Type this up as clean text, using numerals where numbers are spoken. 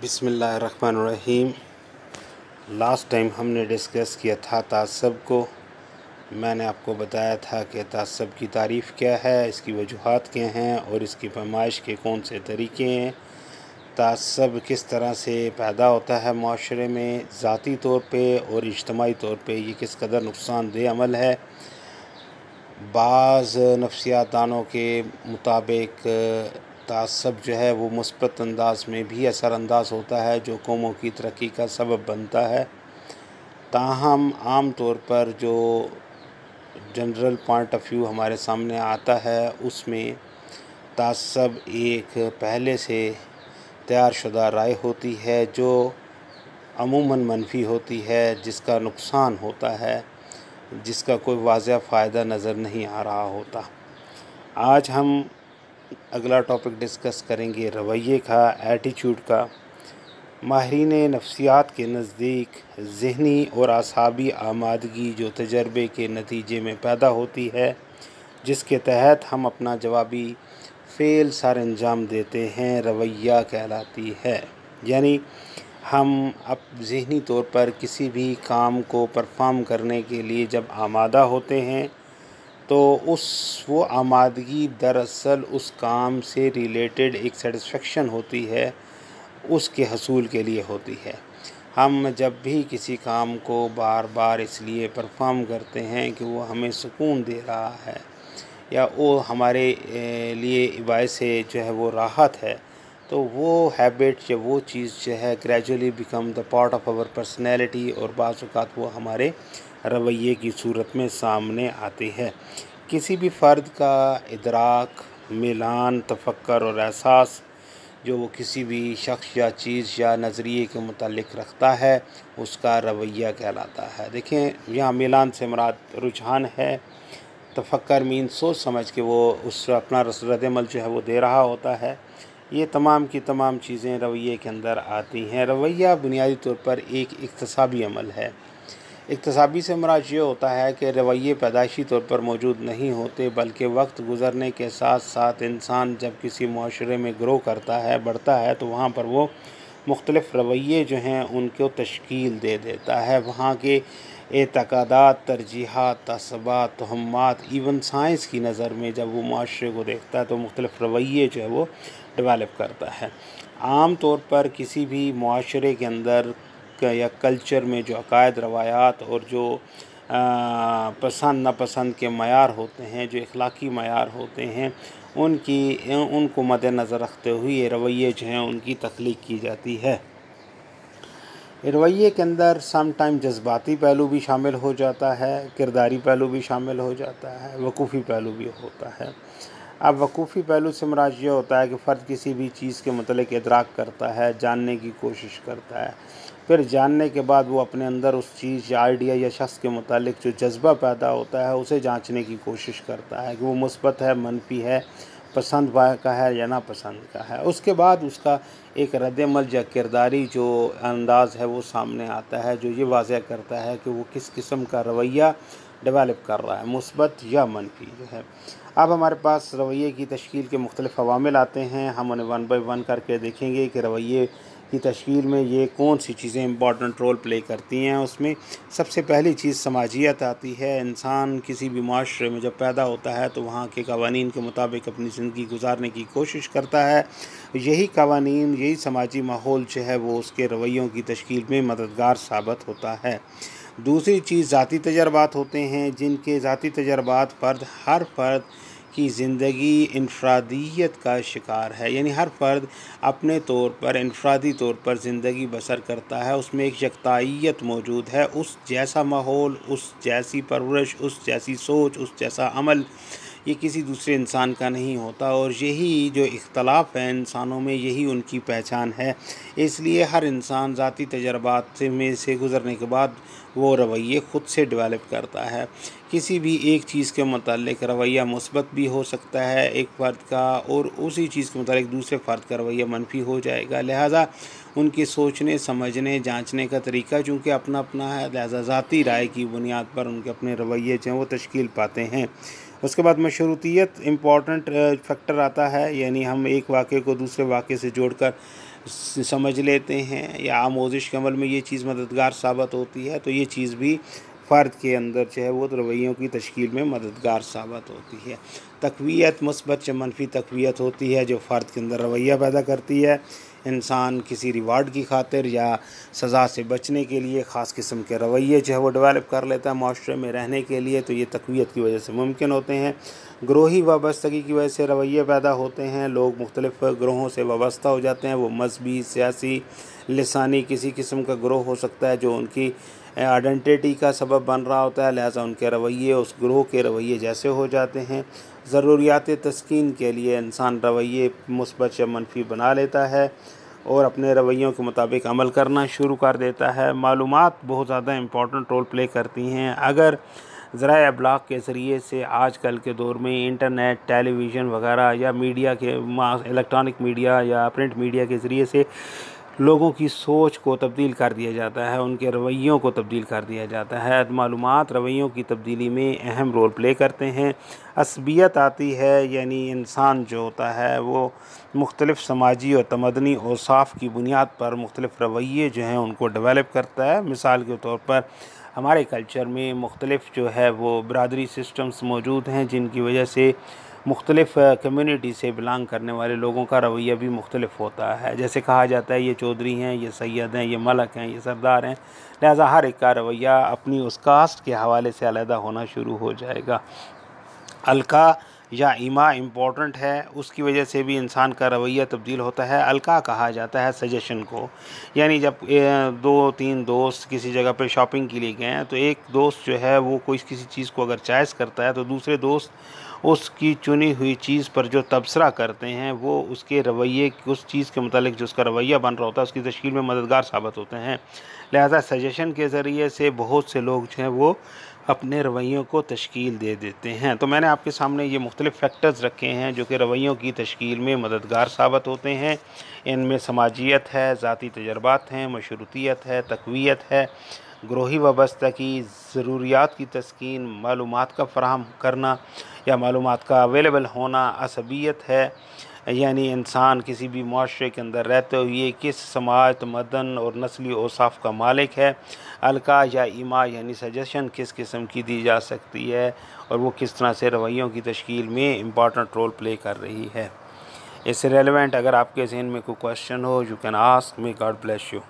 बिस्मिल्लाहिर्रहमानिर्रहीम। Last time हमने discuss किया था तासब को। मैंने आपको बताया था कि तासब की तारीफ़ क्या है, इसकी वजूहात क्या हैं और इसकी पैमाइश के कौन से तरीक़े हैं। तासब किस तरह से पैदा होता है माशरे में, ज़ाती तौर पे और इज्तमाई तौर पे ये किस कदर नुकसानदेह अमल है। बाज़ नफ्सियात दानों के मुताबिक तासब जो है वो मुस्बत अंदाज में भी असरानंदाज होता है, जो कौमों की तरक्की का सबब बनता है। ताहम आम तौर पर जो जनरल पॉइंट ऑफ व्यू हमारे सामने आता है उसमें तासब एक पहले से तैयार शुदा राय होती है जो अमूमन मनफी होती है, जिसका नुकसान होता है, जिसका कोई वाज़ह फ़ायदा नज़र नहीं आ रहा होता। आज हम अगला टॉपिक डिस्कस करेंगे रवैये का, एटीट्यूड का। माहिरीन नफ्सियात के नज़दीक ज़हनी और असाबी आमादगी जो तजर्बे के नतीजे में पैदा होती है, जिसके तहत हम अपना जवाबी फ़ेल सर अंजाम देते हैं, रवैया कहलाती है। यानी हम अब ज़हनी तौर पर किसी भी काम को परफॉर्म करने के लिए जब आमादा होते हैं तो वो आमादगी दरअसल उस काम से रिलेटेड एक सेटिस्फेक्शन होती है, उसके हसूल के लिए होती है। हम जब भी किसी काम को बार बार इसलिए परफॉर्म करते हैं कि वो हमें सुकून दे रहा है या वो हमारे लिए बायस जो है वो राहत है, तो वो हैबिट या वो चीज़ जो है gradually become the part of our personality और बाज़ औक़ात वो हमारे रवैये की सूरत में सामने आती है। किसी भी फ़र्द का इदराक, मिलान, तफ़क्कर और एहसास जो वो किसी भी शख्स या चीज़ या नज़रिए के मुतालिक रखता है, उसका रवैया कहलाता है। देखें, यहाँ मिलान से मुराद रुझान है, तफ़क्कर मीन सोच समझ के वो उस अपना रद्द-ए-अमल जो है वो दे रहा होता है। ये तमाम की तमाम चीज़ें रवैये के अंदर आती हैं। रवैया बुनियादी तौर पर एक इक्तसाबी अमल है। इक्तसाबी से मुराद ये होता है कि रवैये पैदाइशी तौर पर मौजूद नहीं होते, बल्कि वक्त गुज़रने के साथ साथ इंसान जब किसी माशरे में ग्रो करता है, बढ़ता है, तो वहाँ पर वो मुख्तलिफ़ रवैये जो हैं उनको तश्कील दे देता है। वहाँ के एतक़ादात, तरजीहात, तसब्बात, तोहम्मात, इवन साइंस की नज़र में जब वो माशरे को देखता है तो मुख्तलिफ़ रवैये जो है वो डेवलप करता है। आम तौर पर किसी भी माशरे के अंदर या कल्चर में जो अकायद, रवायात और जो पसंद नापसंद के मयार होते हैं, जो इखलाकी मयार होते हैं, उनको मद्देनज़र रखते हुए रवैये जो हैं उनकी तख्लीक की जाती है। रवैये के अंदर सम टाइम जज्बाती पहलू भी शामिल हो जाता है, किरदारी पहलू भी शामिल हो जाता है, वकूफ़ी पहलू भी होता है। अब वकूफ़ी पहलू से मुराद ये होता है कि फ़र्द किसी भी चीज़ के मतलब इदराक करता है, जानने की कोशिश करता है, फिर जानने के बाद वो अपने अंदर उस चीज़ या आइडिया या शख्स के मुतालिक जो जज्बा पैदा होता है उसे जांचने की कोशिश करता है कि वो मुस्बत है, मनफी है, पसंद का है या नापसंद का है। उसके बाद उसका एक रद्द-ए-अमल या किरदारी जो अंदाज़ है वो सामने आता है, जो ये वाज़ह करता है कि वो किस किस्म का रवैया डेवलप कर रहा है, मुस्बत या मनफी जो है। अब हमारे पास रवैये की तश्कील के मुख्तलिफ़ अवामिल आते हैं। हम उन्हें वन बाय वन करके देखेंगे कि रवैये की तश्कील में ये कौन सी चीज़ें इम्पॉर्टेंट रोल प्ले करती हैं। उसमें सबसे पहली चीज़ समाजियत आती है। इंसान किसी भी माशरे में जब पैदा होता है तो वहाँ के कवानीन के मुताबिक अपनी ज़िंदगी गुजारने की कोशिश करता है। यही कवानीन, यही समाजी माहौल जो है वो उसके रवैयों की तश्कील में मददगार साबित होता है। दूसरी चीज़ ज़ाती तजर्बात होते हैं, जिनके ज़ाती तजर्बात हर फ़र्द की ज़िंदगी इनफ़रादियत का शिकार है। यानी हर फ़र्द अपने तौर पर इनफ़रादी तौर पर ज़िंदगी बसर करता है, उसमें एक यकताईयत मौजूद है। उस जैसा माहौल, उस जैसी परवरिश, उस जैसी सोच, उस जैसा अमल ये किसी दूसरे इंसान का नहीं होता, और यही जो इख्तलाफ है इंसानों में, यही उनकी पहचान है। इसलिए हर इंसान ज़ाती तजर्बात से गुज़रने के बाद वो रवैये ख़ुद से डेवलप करता है। किसी भी एक चीज़ के मुतालिक रवैया मुस्बत भी हो सकता है एक फ़र्द का, और उसी चीज़ के मुतालिक दूसरे फ़र्द का रवैया मनफी हो जाएगा। लिहाजा उनके सोचने, समझने, जांचने का तरीका चूँकि अपना अपना है, लिहाजा ज़ाती राय की बुनियाद पर उनके अपने रवैये जो हैं वो तश्कील पाते हैं। उसके बाद मशरूतियत इम्पॉर्टेंट फैक्टर आता है, यानी हम एक वाक़े को दूसरे वाक़े से जोड़कर समझ लेते हैं या आमोज़िश के अमल में ये चीज़ मददगार साबित होती है, तो ये चीज़ भी फ़र्द के अंदर जो है वो रवैयों की तश्कील में मददगार साबित होती है। तक़वियत मुस्बत या मनफ़ी तक़वियत होती है जो फ़र्द के अंदर रवैया पैदा करती है। इंसान किसी रिवार्ड की खातिर या सज़ा से बचने के लिए ख़ास किस्म के रवैये जो है वो डेवलप कर लेता है माशरे में रहने के लिए, तो ये तक़वियत की वजह से मुमकिन होते हैं। ग्रोही वाबस्तगी की वजह से रवैये पैदा होते हैं। लोग मुख्तलिफ़ ग्रोहों से वाबस्ता हो जाते हैं। वो मजहबी, सियासी, लिसानी किसी किस्म का ग्रोह हो सकता है जो उनकी आइडेंटिटी का सबब बन रहा होता है, लिहाजा उनके रवैये उस ग्रोह के रवैये जैसे हो जाते हैं। ज़रूरियात तस्कीन के लिए इंसान रवैये मुस्बत या मनफ़ी बना लेता है और अपने रवैयों के मुताबिक अमल करना शुरू कर देता है। मालूमात बहुत ज़्यादा इम्पोर्टेंट रोल प्ले करती हैं। अगर ज़राए अबलाग के ज़रिए से आजकल के दौर में इंटरनेट, टेलीविज़न वगैरह या मीडिया के इलेक्ट्रॉनिक मीडिया या प्रिंट मीडिया के ज़रिए से लोगों की सोच को तब्दील कर दिया जाता है, उनके रवैयों को तब्दील कर दिया जाता है। मालूमात रवैयों की तब्दीली में अहम रोल प्ले करते हैं। असबियत आती है, यानी इंसान जो होता है वो मुख्तलिफ़ समाजी और तमदनी औसाफ की बुनियाद पर मुख्तलिफ़ रवैये जो हैं उनको डेवलप करता है। मिसाल के तौर पर हमारे कल्चर में मुख्तलिफ़ जो है वो बिरादरी सिस्टम्स मौजूद हैं जिनकी वजह से मुख्तलिफ़ कम्युनिटी से बिलोंग करने वाले लोगों का रवैया भी मुख्तलिफ़ होता है। जैसे कहा जाता है ये चौधरी हैं, ये सैयद हैं, ये मलक हैं, ये सरदार हैं, लिहाजा हर एक का रवैया अपनी उस कास्ट के हवाले से अलहदा होना शुरू हो जाएगा। अलका या इमा इम्पोर्टेंट है, उसकी वजह से भी इंसान का रवैया तब्दील होता है। अलका कहा जाता है सजेशन को, यानी जब 2-3 दोस्त किसी जगह पर शॉपिंग के लिए गए हैं तो एक दोस्त जो है वो कोई किसी चीज़ को अगर चॉइस करता है तो दूसरे दोस्त उसकी चुनी हुई चीज़ पर जो तबसरा करते हैं वो उसके रवैये, उस चीज़ के मुतालिक जो उसका रवैया बन रहा होता है उसकी तश्कील में मददगार साबित होते हैं। लिहाजा सजेशन के ज़रिए से बहुत से लोग जो हैं वो अपने रवैयों को तश्कील दे देते हैं। तो मैंने आपके सामने ये मुख्तलिफ़ फैक्टर्स रखे हैं जो कि रवैयों की तश्कील में मददगार साबित होते हैं। इनमें समाजियत है, ज़ाती तजर्बात हैं, मशरूतियत है, तक़वियत है, ग्रोही वाबस्तगी, ज़रूरियात की तस्कीन, मालूमात का फ़राहम करना या मालूमात का अवेलेबल होना, असबियत है, यानी इंसान किसी भी माशरे के अंदर रहते हुए किस समाज, तमदन और नस्ली औसाफ का मालिक है। अलका या इमा यानी सजेशन किस किस्म की दी जा सकती है और वो किस तरह से रवैयों की तश्कील में इम्पॉर्टेंट रोल प्ले कर रही है। इससे रेलेवेंट अगर आपके ज़हन में कोई क्वेश्चन हो, you can ask me. God bless you.